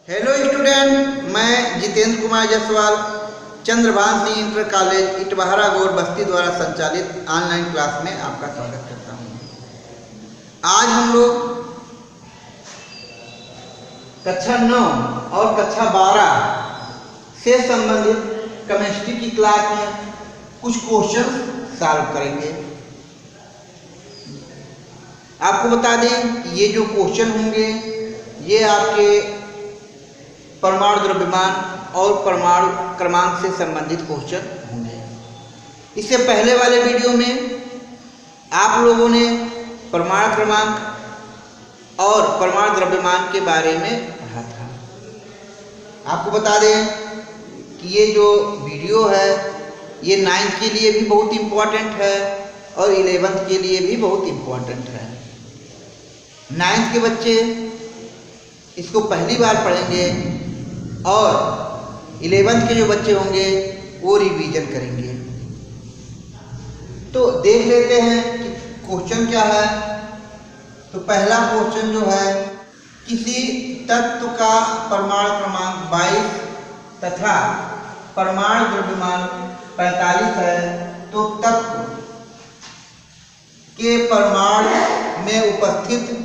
Hello student, मैं Jitendra Kumar Jaiswal Chandrabhan Singh inter college इटवाहरा गौर बस्ती द्वारा संचालित ऑनलाइन क्लास में आपका स्वागत करता हूं। आज हम लोग कक्षा 9 और कक्षा 12 से संबंधित केमिस्ट्री की क्लास में कुछ क्वेश्चन सॉल्व करेंगे। आपको बता दें कि ये जो क्वेश्चन होंगे ये आपके परमाणु द्रव्यमान और परमाणु क्रमांक से संबंधित क्वेश्चन होंगे। इससे पहले वाले वीडियो में आप लोगों ने परमाणु क्रमांक और परमाणु द्रव्यमान के बारे में पढ़ा था। आपको बता दें कि ये जो वीडियो है ये 9th के लिए भी बहुत इम्पोर्टेंट है और 11th के लिए भी बहुत इम्पोर्टेंट है। 9th के बच्चे इसको पहली बार पढ़ेंगे और 11th के जो बच्चे होंगे वो रिवीजन करेंगे। तो देख लेते हैं कि क्वेश्चन क्या है। तो पहला क्वेश्चन जो है, किसी तत्व का परमाणु क्रमांक 22 तथा परमाणु द्रव्यमान 45 है तो तत्व के परमाणु में उपस्थित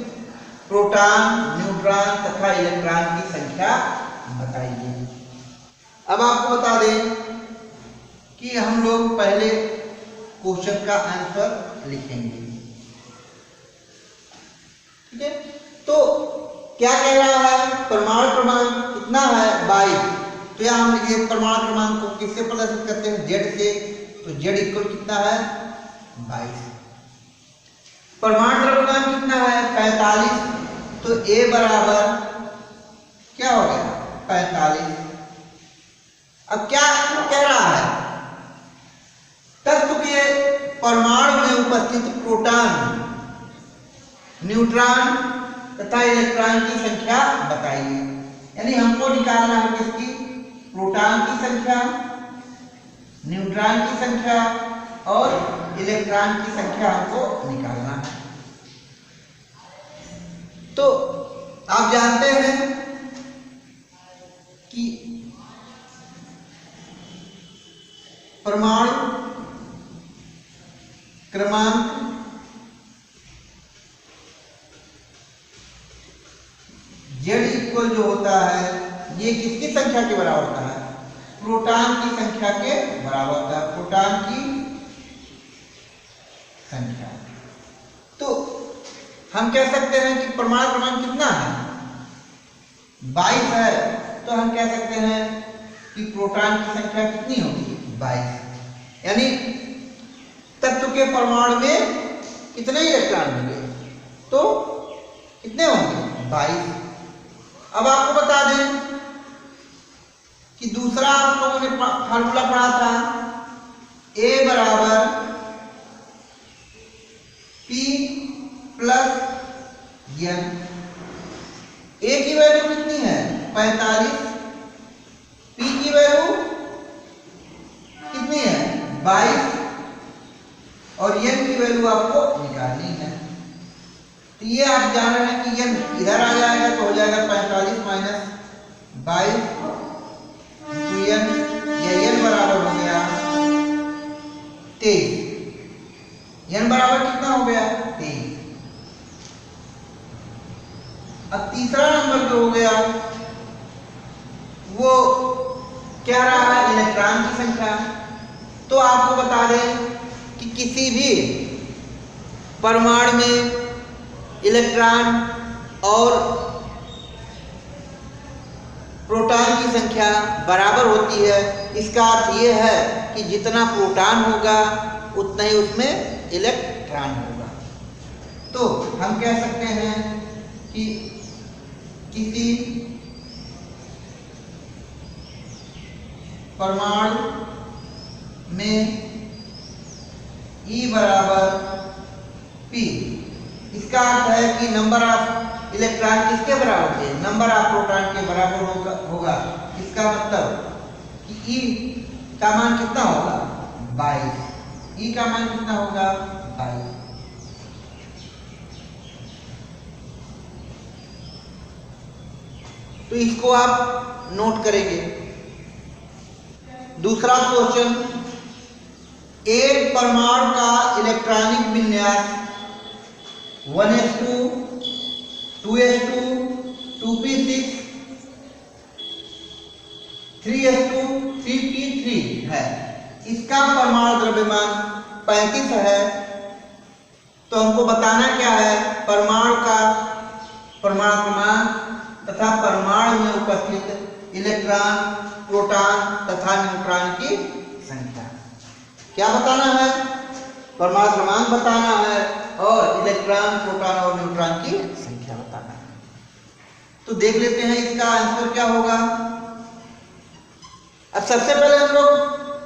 प्रोटॉन, न्यूट्रॉन तथा इलेक्ट्रॉन की संख्या बताइए। अब आपको बता दें कि हम लोग पहले क्वेश्चन का आंसर लिखेंगे। ठीक है, तो क्या कह रहा है, परमाणु क्रमांक कितना है 22। तो यहाँ हम लिखे परमाणु क्रमांक को किससे प्रदर्शित करते हैं, Z से। तो Z इक्वल कितना है 22। परमाणु द्रव्यमान कितना है 45। तो A बराबर क्या हो गया 45। अब क्या कह रहा है, तत्व के परमाणु में उपस्थित प्रोटॉन, न्यूट्रॉन तथा इलेक्ट्रॉन की संख्या बताइए। यानी हमको निकालना है किसकी, प्रोटॉन की संख्या, न्यूट्रॉन की संख्या और इलेक्ट्रॉन की संख्या हमको निकालना है। तो आप जानते हैं कि परमाणु क्रमांक Z इक्वल जो होता है ये किसकी संख्या के बराबर होता है, प्रोटॉन की संख्या के बराबर होता है, प्रोटॉन की संख्या। तो हम कह सकते हैं कि परमाणु क्रमांक कितना है 22 है। तो हम कह सकते हैं कि प्रोटॉन की संख्या कितनी होगी 22। यानी तत्व के परमाणु में कितने इलेक्ट्रॉन होंगे, तो कितने होंगे 22। अब आपको बता दें कि दूसरा आप लोगों ने फार्मूला पढ़ा था, A बराबर P प्लस N। A की वैल्यू कितनी है 45, P की वैल्यू कितनी है 22 और N की वैल्यू आपको निकालनी है। तो ये आप जान रहे हैं कि N इधर आ जाएगा तो हो जाएगा 45 माइनस 22 तो N, ये N बराबर हो गया 23। N बराबर कितना हो गया 23। अब तीसरा नंबर जो हो गया वो क्या रहा है, इलेक्ट्रॉन की संख्या। तो आपको बता दें कि किसी भी परमाणु में इलेक्ट्रॉन और प्रोटॉन की संख्या बराबर होती है। इसका अर्थ ये है कि जितना प्रोटॉन होगा उतना ही उसमें इलेक्ट्रॉन होगा। तो हम कह सकते हैं कि किसी परमाणु में E बराबर P, इसका अर्थ है कि नंबर ऑफ इलेक्ट्रॉन किसके बराबर है, नंबर ऑफ प्रोटॉन के बराबर होगा। इसका मतलब कि E का मान कितना होगा 22। E का मान कितना होगा 22। तो इसको आप नोट करेंगे। दूसरा क्वेश्चन, एक परमाणु का इलेक्ट्रॉनिक विन्यास 1s2, 2s2, 2p6, 3s2, 3p3 है। इसका परमाणु द्रव्यमान 35 है। तो हमको बताना क्या है, परमाणु का परमाणु क्रमांक तथा परमाणु में उपस्थित इलेक्ट्रॉन, प्रोटॉन तथा न्यूट्रॉन की संख्या। क्या बताना है, परमाणु क्रमांक बताना है और इलेक्ट्रॉन, प्रोटॉन और न्यूट्रॉन की संख्या बताना है। तो देख लेते हैं इसका आंसर क्या होगा। अब सबसे पहले हम लोग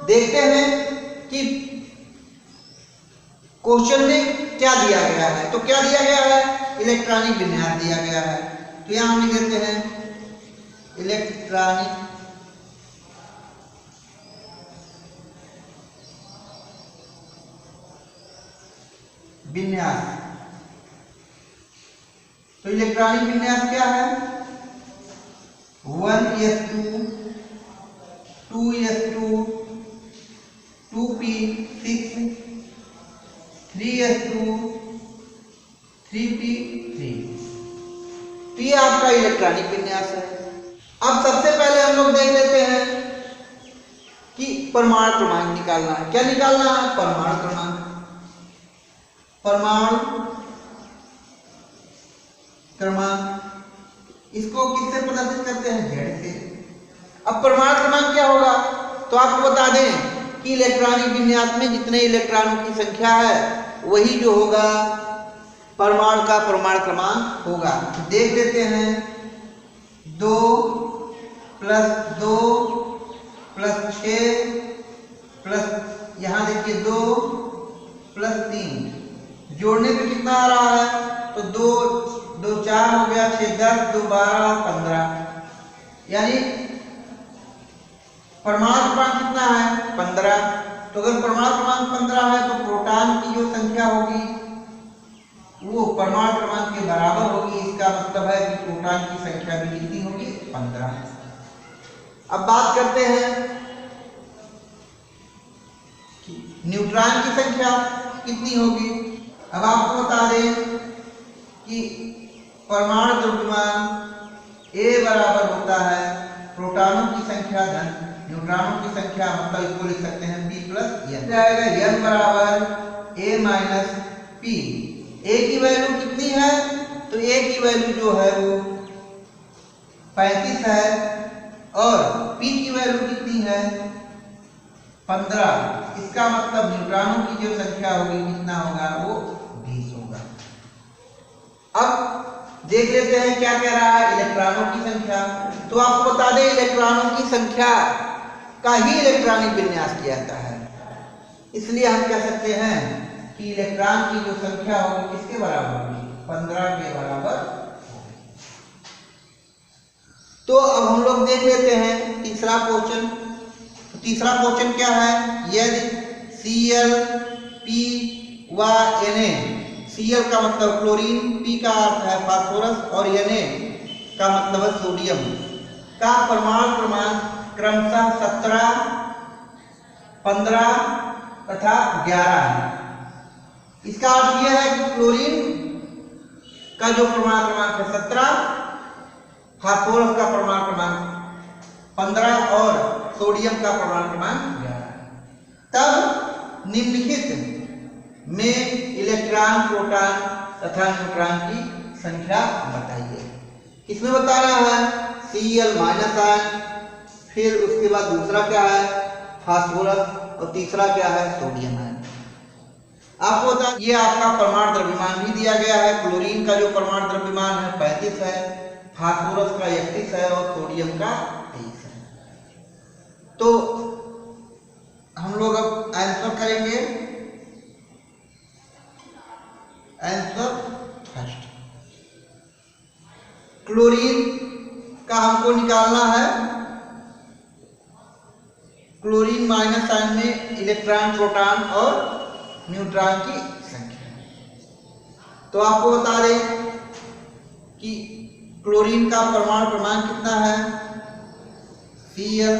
देखते हैं कि क्वेश्चन में क्या दिया गया है। तो क्या दिया गया है, इलेक्ट्रॉनिक विन्यास दिया गया है। तो यहां हम लिख देते हैं इलेक्ट्रॉनिक विन्यास। तो इलेक्ट्रॉनिक विन्यास क्या है, 1s2, 2s2, 2p6, 3s2, 3p3। तो ये आपका इलेक्ट्रॉनिक विन्यास है। अब सबसे पहले हम लोग देख लेते हैं कि परमाणु क्रमांक निकालना है। क्या निकालना है, परमाणु क्रमांक। परमाणु क्रमांक इसको किससे प्रदर्शित करते हैं, Z से। अब परमाणु क्रमांक क्या होगा, तो आपको बता दें कि इलेक्ट्रॉनिक विन्यास में जितने इलेक्ट्रॉनों की संख्या है वही जो होगा परमाणु का परमाणु क्रमांक होगा। तो देख लेते हैं, 2 + 2 + 6 प्लस यहाँ देखिए 2 + 3 जोड़ने पे कितना आ रहा है, तो 2 2 4 हो गया, 6 10, 2 12, 15। यानी परमाणु क्रमांक कितना है, 15। तो अगर परमाणु क्रमांक 15 है तो प्रोटॉन की जो संख्या होगी वो परमाणु क्रमांक के बराबर होगी। इसका मतलब है कि प्रोटॉन की संख्या भी कितनी होगी, 15। अब बात करते हैं कि न्यूट्रॉन की संख्या कितनी होगी। अब आपको बता दें कि परमाणु द्रव्यमान A बराबर होता है प्रोटॉनों की संख्या धन न्यूट्रॉनों की संख्या, मतलब इसको लिख सकते हैं B + N। जाएगा N बराबर A - P। A की वैल्यू कितनी है, तो A की वैल्यू जो है वो 35 है और P की वैल्यू कितनी है, 15। इसका मतलब न्यूट्रॉनों की जो संख्या होगी कितना होगा, वो 20 होगा। अब देख लेते हैं क्या कह रहा है, इलेक्ट्रॉनों की संख्या। तो आपको बता दें इलेक्ट्रॉनों की संख्या का ही इलेक्ट्रॉनिक विन्यास किया जाता है। इसलिए हम कह सकते हैं कि इलेक्ट्रॉन की जो संख्या होगी किसके बराबर होगी, 15 के बराबर होगी। तो अब हम लोग देख लेते हैं तीसरा क्वेश्चन। तीसरा क्वेश्चन क्या है, यदि Cl, P व Na, Cl का मतलब क्लोरीन, P का अर्थ है फास्फोरस और Na का मतलब है सोडियम का परमाणु क्रमांक क्रमशः 17, 15 तथा 11 है। इसका अर्थ यह है कि क्लोरीन का जो परमाणु क्रमांक है 17, फास्फोरस का परमाणु क्रमांक 15 और सोडियम का परमाणु क्रमांक 11। तब निम्नलिखित में इलेक्ट्रॉन, प्रोटॉन तथा न्यूट्रॉन की संख्या बताइए। इसमें बताना है Cl - फिर उसके बाद दूसरा क्या है, फास्फोरस और तीसरा क्या है, सोडियम है। आपको बता, ये आपका परमाणु द्रव्यमान भी दिया गया है। क्लोरीन का जो परमाणु द्रव्यमान है 35 है, फास्फोरस का 31 है और सोडियम का 23 है। तो हम लोग अब आंसर करेंगे। आंसर फर्स्ट, क्लोरीन का हमको निकालना है। क्लोरीन माइनस साइन में इलेक्ट्रॉन, प्रोटॉन और न्यूट्रॉन की संख्या। तो आपको बता दें कि क्लोरीन का परमाणु क्रमांक कितना है? Cl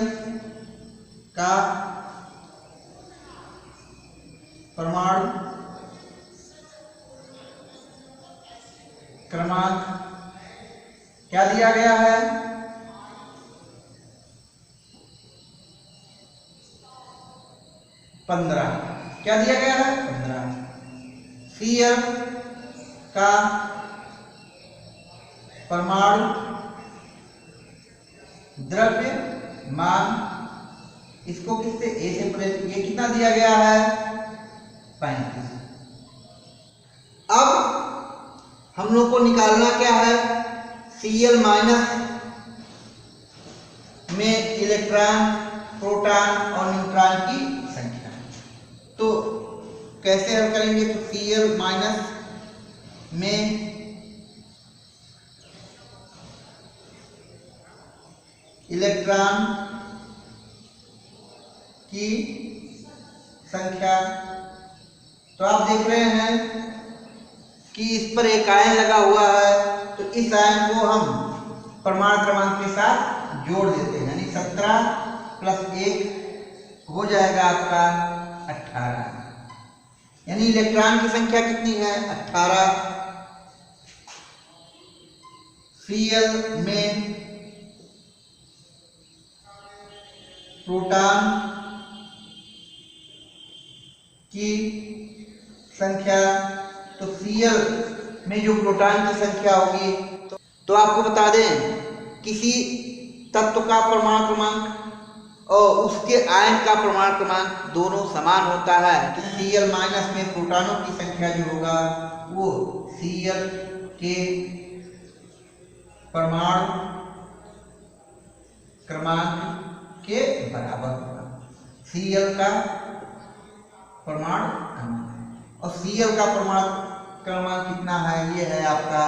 का परमाणु क्रमांक क्या दिया गया है? 15। क्या दिया गया है? 15। Cl का परमाणु द्रव्यमान, इसको किससे? ए से प्रेस, ये कितना दिया गया है? 35। अब हम लोग को निकालना क्या है? Cl माइनस में इलेक्ट्रॉन, प्रोटॉन और न्यूट्रॉन की संख्या। तो कैसे हल करेंगे? तो Cl माइनस में इलेक्ट्रॉन की संख्या, तो आप देख रहे हैं कि इस पर एक आयन लगा हुआ है, तो इस आयन को हम परमाणु क्रमांक के साथ जोड़ देते हैं, यानी 17 + 1 हो जाएगा आपका 18। यानी इलेक्ट्रॉन की संख्या कितनी है? 18। Cl में प्रोटॉन की संख्या, तो Cl में जो प्रोटॉन की संख्या होगी, तो आपको बता दें किसी तत्व का परमाणु क्रमांक और उसके आयन का परमाणु क्रमांक दोनों समान होता है, तो Cl माइनस में प्रोटॉनों की संख्या जो होगा वो Cl के परमाणु क्रमांक के बराबर होगा। Cl का परमाणु क्रमांक, और Cl का परमाणु क्रमांक कितना है? ये है आपका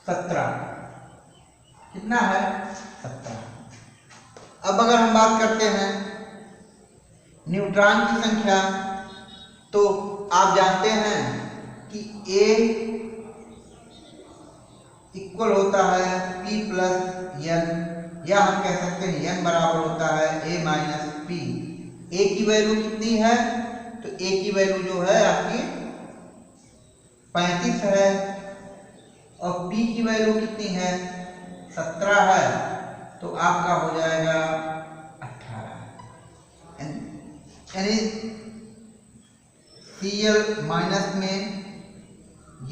17। कितना है? 17। अब अगर हम बात करते हैं न्यूट्रॉन की संख्या, तो आप जानते हैं कि A इक्वल होता है P + N, या हम कह सकते हैं N बराबर होता है A - P। A की वैल्यू कितनी है? तो A की वैल्यू जो है आपकी 35 है, और P की वैल्यू कितनी है? 17 है, तो आपका हो जाएगा 18। यानी Cl माइनस में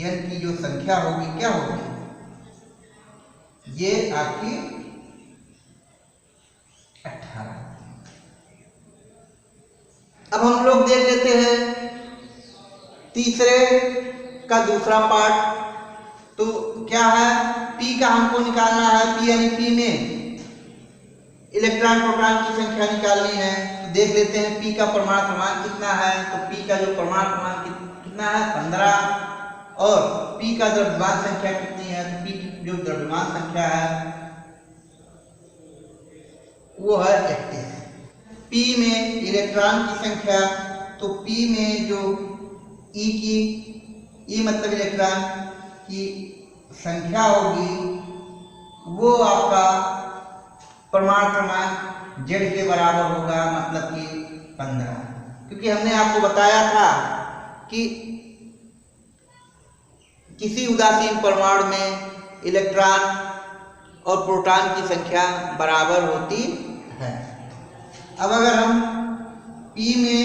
N की जो संख्या होगी क्या होगी? ये आपकी 18। अब हम लोग देख लेते हैं तीसरे का दूसरा पार्ट। तो क्या है? P का हमको निकालना है। P यानी P में इलेक्ट्रॉन प्रोटॉन की संख्या निकालनी है। तो देख लेते हैं P का परमाणु क्रमांक कितना है। तो P का जो परमाणु क्रमांक कितना है? 15। और P का द्रव्यमान संख्या कितनी है? तो P की जो द्रव्यमान संख्या है वो है 31। P में इलेक्ट्रॉन की संख्या, तो P में जो E मतलब इलेक्ट्रॉन की संख्या होगी वो आपका परमाणु क्रमांक Z के बराबर होगा, मतलब कि 15। क्योंकि हमने आपको बताया था कि किसी उदासीन परमाणु में इलेक्ट्रॉन और प्रोटॉन की संख्या बराबर होती है। अब अगर हम P में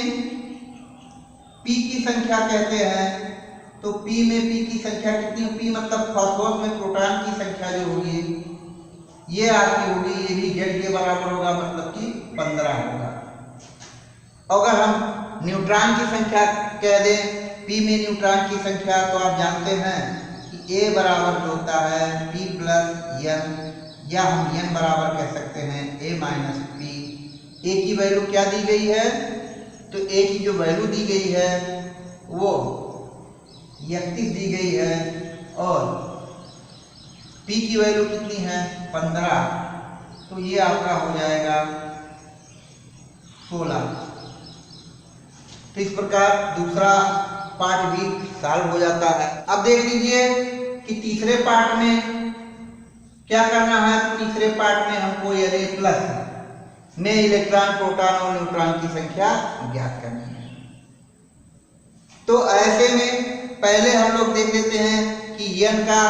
P की संख्या कहते हैं, तो P में P की संख्या कितनी? P मतलब फास्फोरस में प्रोटॉन की संख्या जो होगी ये आपकी होगी, ये भी Z के बराबर होगा, मतलब कि 15 होगा। अगर हम न्यूट्रॉन की संख्या कह दें, P में न्यूट्रॉन की संख्या, तो आप जानते हैं कि A बराबर जो होता है P + N, या हम N बराबर कह सकते हैं A - P। A की वैल्यू क्या दी गई है? तो A की जो वैल्यू दी गई है वो 31 दी गई है, और P की वैल्यू कितनी है? 15। तो ये आपका हो जाएगा 16। तो इस प्रकार दूसरा पार्ट भी सॉल्व हो जाता है। अब देख लीजिए कि तीसरे पार्ट में क्या करना है, तो तीसरे पार्ट में हमको यानी प्लस में इलेक्ट्रॉन, प्रोटॉन और न्यूट्रॉन की संख्या ज्ञात करनी है। तो ऐसे में पहले हम लोग देख लेते हैं कि n का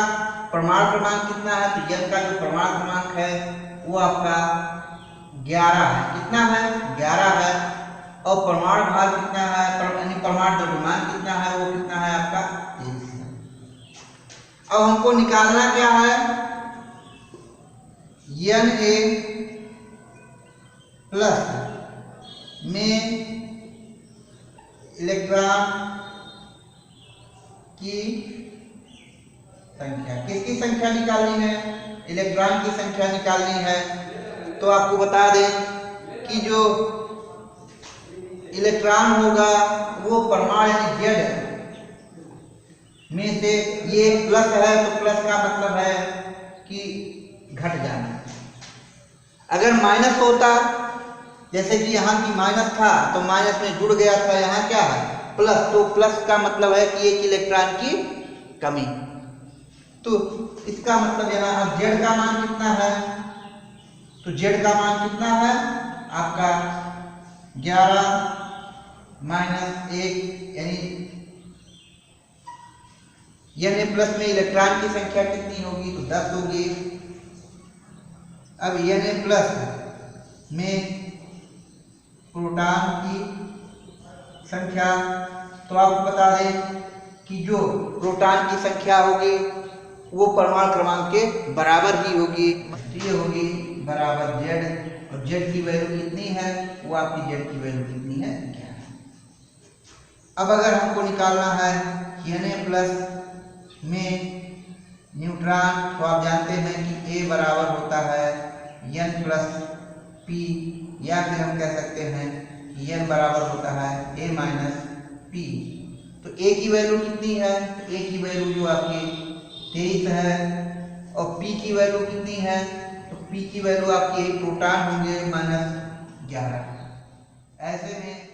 परमाणु क्रमांक कितना है। तो n का जो परमाणु क्रमांक है वो आपका 11 है। कितना है? 11 है। और परमाणु भार कितना है, यानी परमाणु द्रव्यमान कितना है, वो कितना है आपका 23 है। अब हमको निकालना क्या है, Na प्लस में इलेक्ट्रॉन की संख्या। किसकी संख्या निकालनी है? इलेक्ट्रॉन की संख्या निकालनी है। तो आपको बता दें कि जो इलेक्ट्रॉन होगा वो परमाणु यानी Z में से, ये प्लस है तो प्लस का मतलब है कि घट जाना। अगर माइनस होता, जैसे कि यहाँ की माइनस था तो माइनस में जुड़ गया था, यहाँ क्या है प्लस, तो प्लस का मतलब है कि एक इलेक्ट्रॉन की कमी। तो इसका मतलब यहाँ अब Z का मान कितना है, तो Z का मान कितना है आपका 11 माइनस 1 यानी Na प्लस में इलेक्ट्रॉन की संख्या कितनी होगी, तो 10 होगी। अब Na प्लस में प्रोटॉन की संख्या, तो आपको बता दें कि जो प्रोटॉन की संख्या होगी वो परमाणु क्रमांक के बराबर ही होगी। ये होगी बराबर Z, और Z की वैल्यू कितनी है, वो आपकी Z की वैल्यू कितनी है, क्या है। अब अगर हमको निकालना है Na प्लस में न्यूट्रॉन, तो आप जानते हैं कि A बराबर होता है N प्लस P, या फिर हम कह सकते हैं कि N बराबर होता है A माइनस P। तो A की वैल्यू कितनी है, A की वैल्यू जो आपकी 23 है, और P की वैल्यू कितनी है, तो P की वैल्यू आपकी प्रोटॉन होंगे -11। ऐसे में